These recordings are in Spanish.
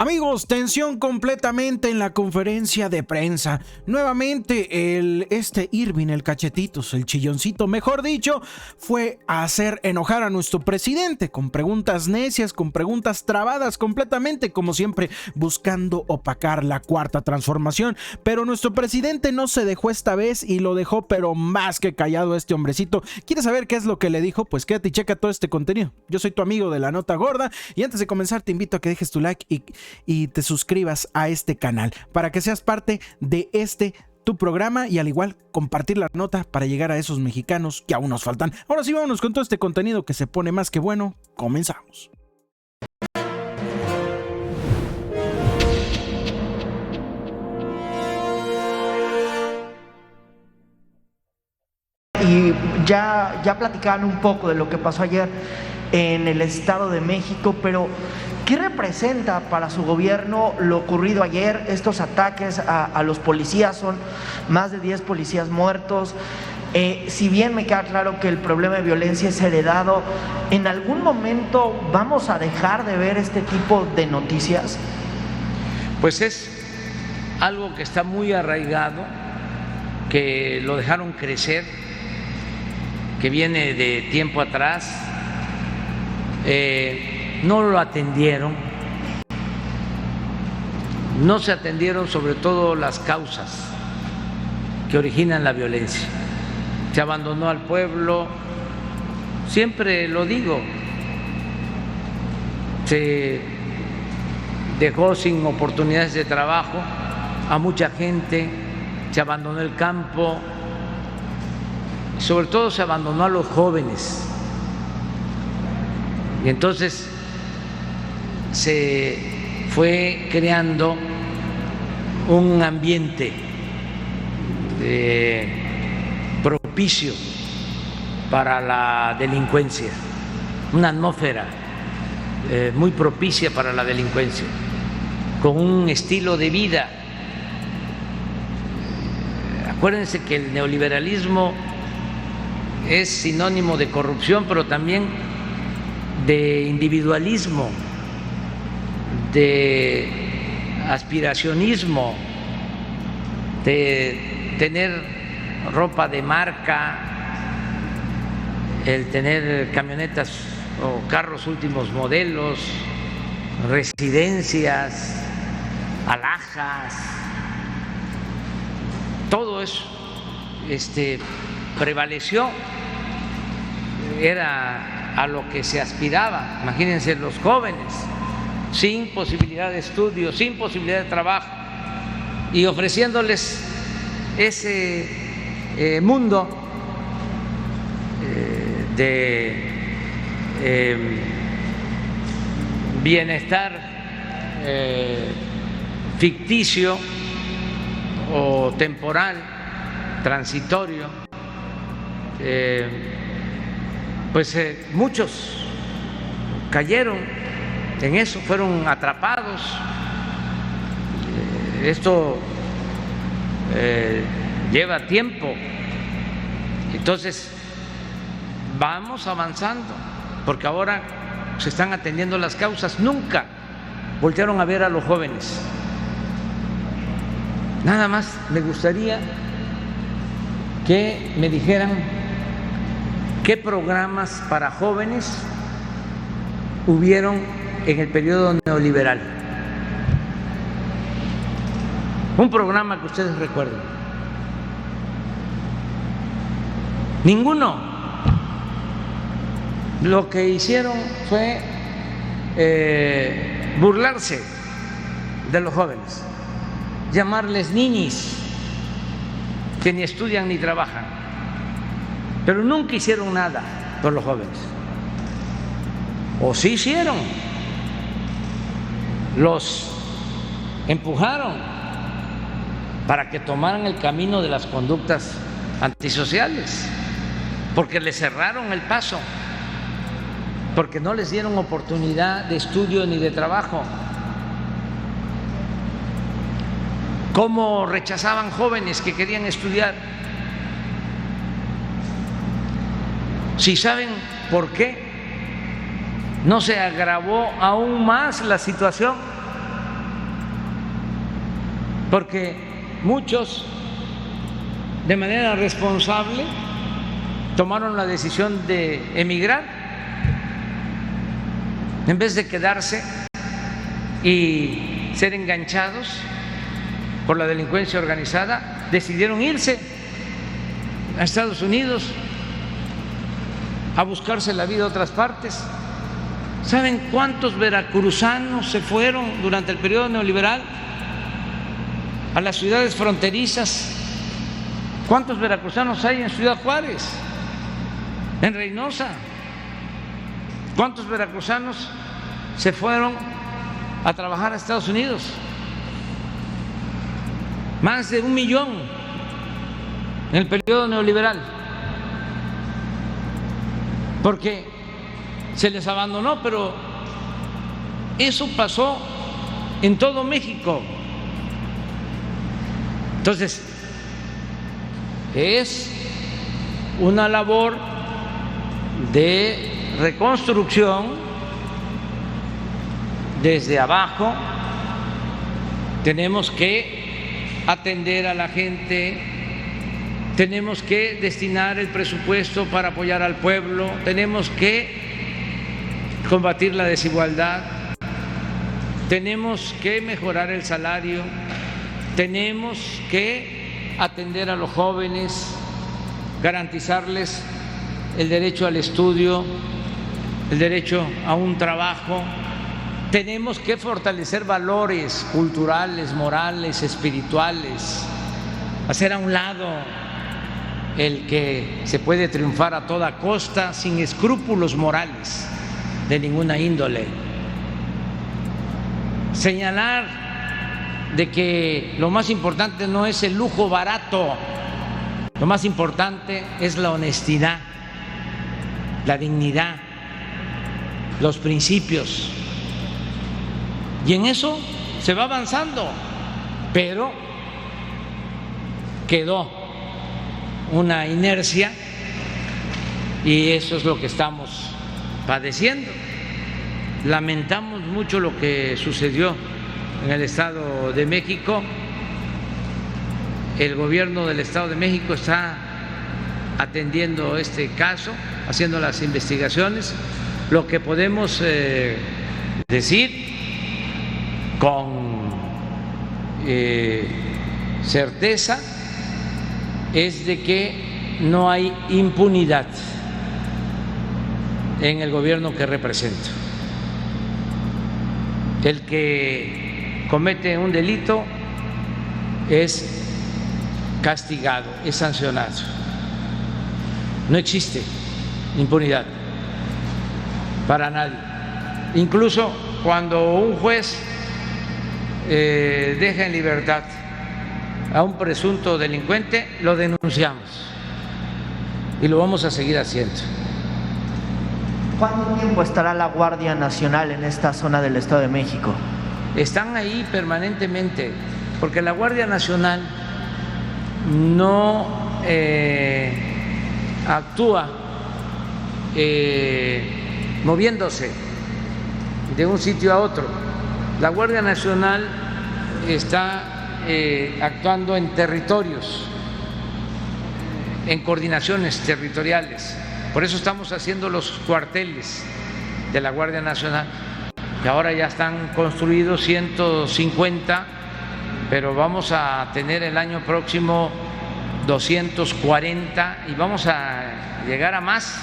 Amigos, tensión completamente en la conferencia de prensa. Nuevamente Irving, el cachetitos, el chilloncito, mejor dicho, fue a hacer enojar a nuestro presidente con preguntas necias, con preguntas trabadas completamente, como siempre, buscando opacar la cuarta transformación. Pero nuestro presidente no se dejó esta vez y lo dejó pero más que callado este hombrecito. ¿Quieres saber qué es lo que le dijo? Pues quédate y checa todo este contenido. Yo soy tu amigo de la nota gorda y antes de comenzar te invito a que dejes tu like y te suscribas a este canal para que seas parte de tu programa y al igual compartir la nota para llegar a esos mexicanos que aún nos faltan. Ahora sí, vámonos con todo este contenido que se pone más que bueno. Comenzamos. Y ya platicaban un poco de lo que pasó ayer en el Estado de México, pero ¿qué representa para su gobierno lo ocurrido ayer? Estos ataques a los policías, son más de 10 policías muertos. Si bien me queda claro que el problema de violencia es heredado, ¿en algún momento vamos a dejar de ver este tipo de noticias? Pues es algo que está muy arraigado, que lo dejaron crecer, que viene de tiempo atrás. No lo atendieron, no se atendieron sobre todo las causas que originan la violencia. Se abandonó al pueblo, siempre lo digo, se dejó sin oportunidades de trabajo a mucha gente, se abandonó el campo, sobre todo se abandonó a los jóvenes. Y entonces se fue creando un ambiente propicio para la delincuencia, una atmósfera muy propicia para la delincuencia, con un estilo de vida. Acuérdense que el neoliberalismo es sinónimo de corrupción, pero también de individualismo, de aspiracionismo, de tener ropa de marca, el tener camionetas o carros últimos modelos, residencias, alhajas, todo eso prevaleció, era a lo que se aspiraba. Imagínense los jóvenes sin posibilidad de estudio, sin posibilidad de trabajo, y ofreciéndoles ese mundo de bienestar ficticio o temporal, transitorio. Pues muchos cayeron en eso, fueron atrapados. Esto lleva tiempo. Entonces vamos avanzando, porque ahora se están atendiendo las causas. Nunca voltearon a ver a los jóvenes. Nada más me gustaría que me dijeran ¿qué programas para jóvenes hubieron en el periodo neoliberal? Un programa que ustedes recuerden. Ninguno. Lo que hicieron fue burlarse de los jóvenes, llamarles niñis que ni estudian ni trabajan. Pero nunca hicieron nada por los jóvenes. ¿O sí hicieron? Los empujaron para que tomaran el camino de las conductas antisociales, porque les cerraron el paso, porque no les dieron oportunidad de estudio ni de trabajo. ¿Cómo rechazaban jóvenes que querían estudiar? Si saben por qué no se agravó aún más la situación porque muchos de manera responsable tomaron la decisión de emigrar en vez de quedarse y ser enganchados por la delincuencia organizada. Decidieron irse a Estados Unidos a buscarse la vida a otras partes. ¿Saben cuántos veracruzanos se fueron durante el periodo neoliberal a las ciudades fronterizas? ¿Cuántos veracruzanos hay en Ciudad Juárez, en Reynosa? ¿Cuántos veracruzanos se fueron a trabajar a Estados Unidos? Más de 1 millón en el periodo neoliberal, porque se les abandonó, pero eso pasó en todo México. Entonces, es una labor de reconstrucción desde abajo. Tenemos que atender a la gente, tenemos que destinar el presupuesto para apoyar al pueblo, tenemos que combatir la desigualdad, tenemos que mejorar el salario, tenemos que atender a los jóvenes, garantizarles el derecho al estudio, el derecho a un trabajo. Tenemos que fortalecer valores culturales, morales, espirituales, hacer a un lado el que se puede triunfar a toda costa sin escrúpulos morales de ninguna índole. Señalar de que lo más importante no es el lujo barato, lo más importante es la honestidad, la dignidad, los principios. Y en eso se va avanzando, pero quedó una inercia y eso es lo que estamos padeciendo. Lamentamos mucho lo que sucedió en el Estado de México. El gobierno del Estado de México está atendiendo este caso, haciendo las investigaciones. Lo que podemos decir con certeza es de que no hay impunidad en el gobierno que represento. El que comete un delito es castigado, es sancionado. No existe impunidad para nadie. Incluso cuando un juez deja en libertad a un presunto delincuente, lo denunciamos y lo vamos a seguir haciendo. ¿Cuánto tiempo estará la Guardia Nacional en esta zona del Estado de México? Están ahí permanentemente, porque la Guardia Nacional no actúa moviéndose de un sitio a otro. La Guardia Nacional está actuando en territorios, en coordinaciones territoriales. Por eso estamos haciendo los cuarteles de la Guardia Nacional, que ahora ya están construidos 150, pero vamos a tener el año próximo 240 y vamos a llegar a más.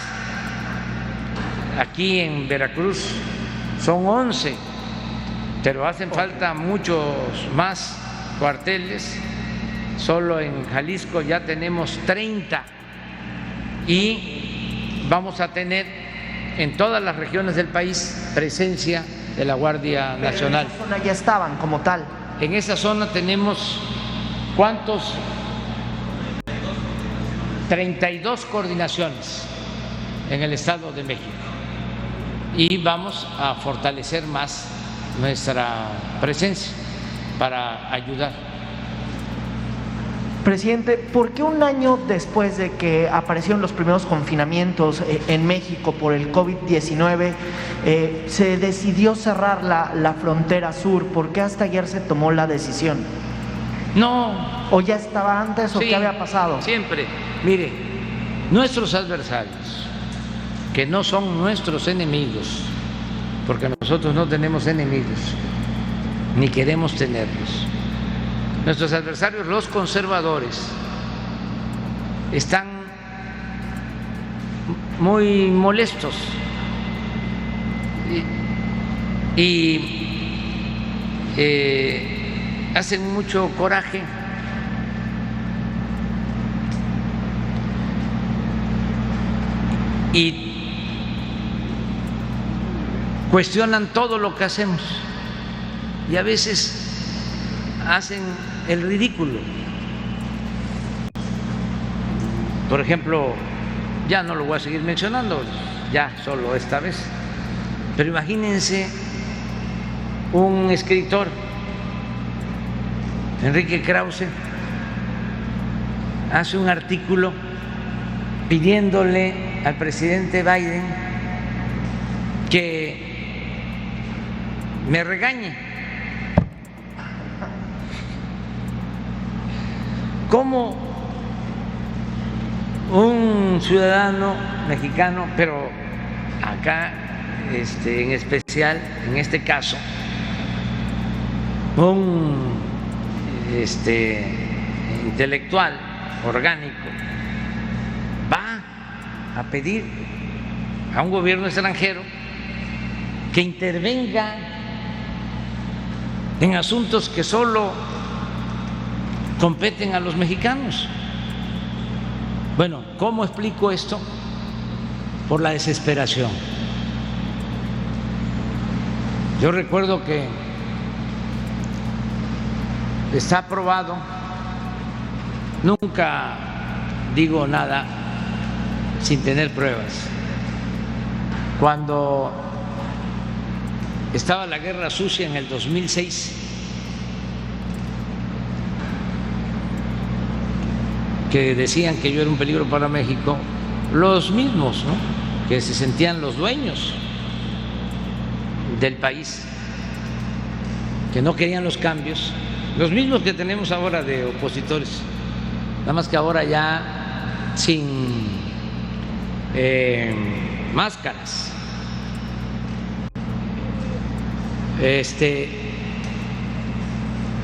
Aquí en Veracruz son 11, pero hacen falta muchos más cuarteles. Solo en Jalisco ya tenemos 30 y vamos a tener en todas las regiones del país presencia de la Guardia Nacional. ¿En esa zona ya estaban como tal? En esa zona tenemos, ¿cuántos? 32 coordinaciones en el Estado de México y vamos a fortalecer más nuestra presencia para ayudar. Presidente, ¿por qué un año después de que aparecieron los primeros confinamientos en México por el COVID-19 se decidió cerrar la frontera sur? ¿Por qué hasta ayer se tomó la decisión? No. ¿O ya estaba antes o Sí, qué había pasado? Siempre. Mire, nuestros adversarios, que no son nuestros enemigos, porque nosotros no tenemos enemigos, ni queremos tenerlos. Nuestros adversarios, los conservadores, están muy molestos y hacen mucho coraje. Y cuestionan todo lo que hacemos y a veces hacen el ridículo. Por ejemplo, ya no lo voy a seguir mencionando, ya solo esta vez, pero imagínense un escritor, Enrique Krause, hace un artículo pidiéndole al presidente Biden que me regañe. ¿Cómo un ciudadano mexicano, pero acá en especial, en este caso, un intelectual orgánico, va a pedir a un gobierno extranjero que intervenga en asuntos que solo competen a los mexicanos? Bueno, ¿cómo explico esto? Por la desesperación. Yo recuerdo que está aprobado, nunca digo nada sin tener pruebas. Cuando estaba la guerra sucia en el 2006, que decían que yo era un peligro para México, los mismos, ¿no?, que se sentían los dueños del país, que no querían los cambios, los mismos que tenemos ahora de opositores, nada más que ahora ya sin máscaras.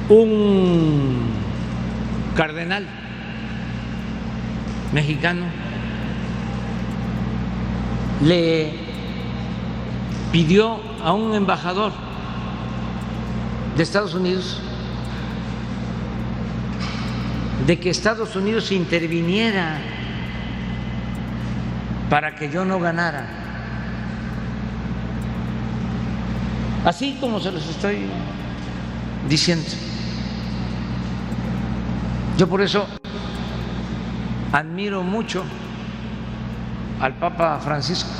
Un cardenal mexicano le pidió a un embajador de Estados Unidos de que Estados Unidos interviniera para que yo no ganara. Así como se los estoy diciendo. Yo por eso admiro mucho al Papa Francisco,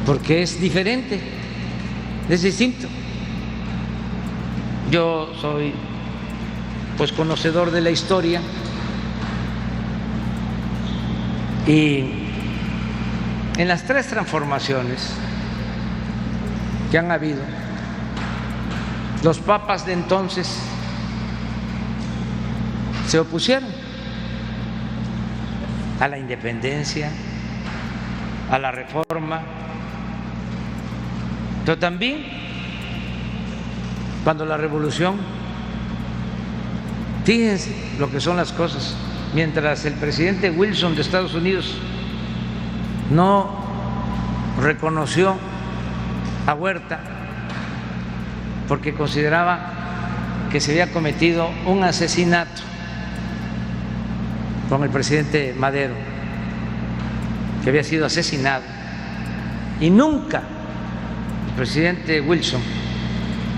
porque es diferente, es distinto. Yo soy pues conocedor de la historia y en las tres transformaciones que han habido, los papas de entonces se opusieron a la independencia, a la reforma, pero también cuando la revolución, fíjense lo que son las cosas, mientras el presidente Wilson de Estados Unidos no reconoció a Huerta porque consideraba que se había cometido un asesinato con el presidente Madero, que había sido asesinado, y nunca el presidente Wilson,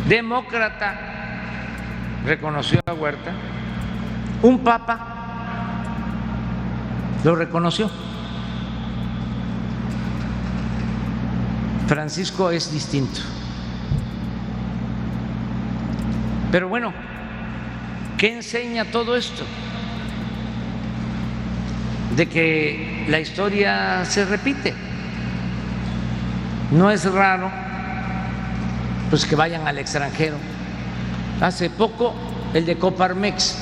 demócrata, reconoció a Huerta. Un papa lo reconoció. Francisco es distinto. Pero bueno, ¿qué enseña todo esto? De que la historia se repite. No es raro pues que vayan al extranjero Hace poco el de Coparmex,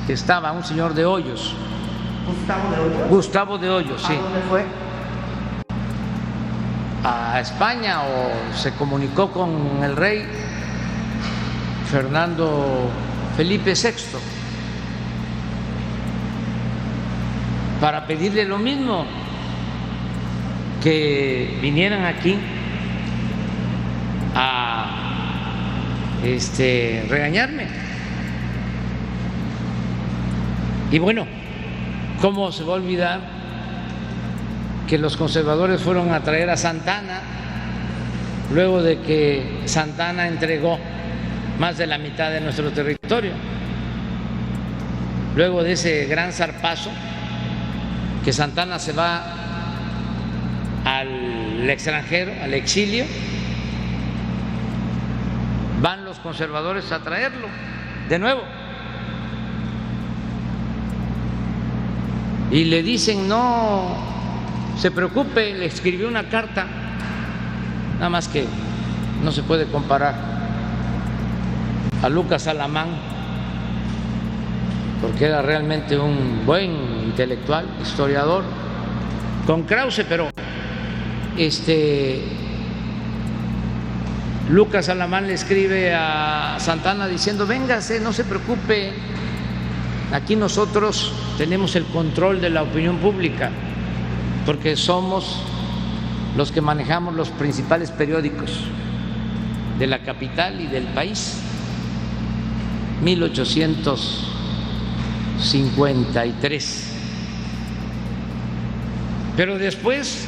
que estaba un señor de Hoyos. ¿Gustavo de Hoyos? Gustavo de Hoyos, sí. ¿A dónde fue? A España, o se comunicó con el rey Fernando Felipe VI para pedirle lo mismo, que vinieran aquí a regañarme. Y bueno, ¿cómo se va a olvidar que los conservadores fueron a traer a Santana luego de que Santana entregó más de la mitad de nuestro territorio? Luego de ese gran zarpazo, que Santana se va al extranjero, al exilio, van los conservadores a traerlo de nuevo. Y le dicen: no se preocupe, le escribió una carta, nada más que no se puede comparar a Lucas Alamán, porque era realmente un buen intelectual, historiador, con Krause, pero Lucas Alamán le escribe a Santana diciendo: véngase, no se preocupe, aquí nosotros tenemos el control de la opinión pública, porque somos los que manejamos los principales periódicos de la capital y del país. 1853. Pero después,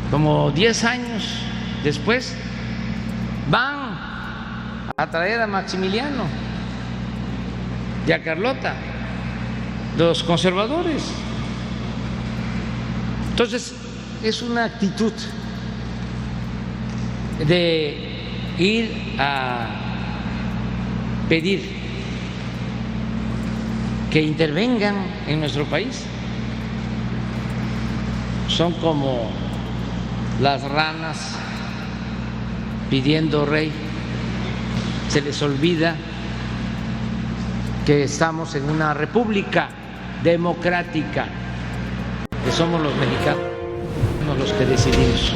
como 10 años después, van a traer a Maximiliano y a Carlota, los conservadores. Entonces, es una actitud de ir a pedir que intervengan en nuestro país. Son como las ranas pidiendo rey. Se les olvida que estamos en una república democrática, que somos los mexicanos los que decidimos.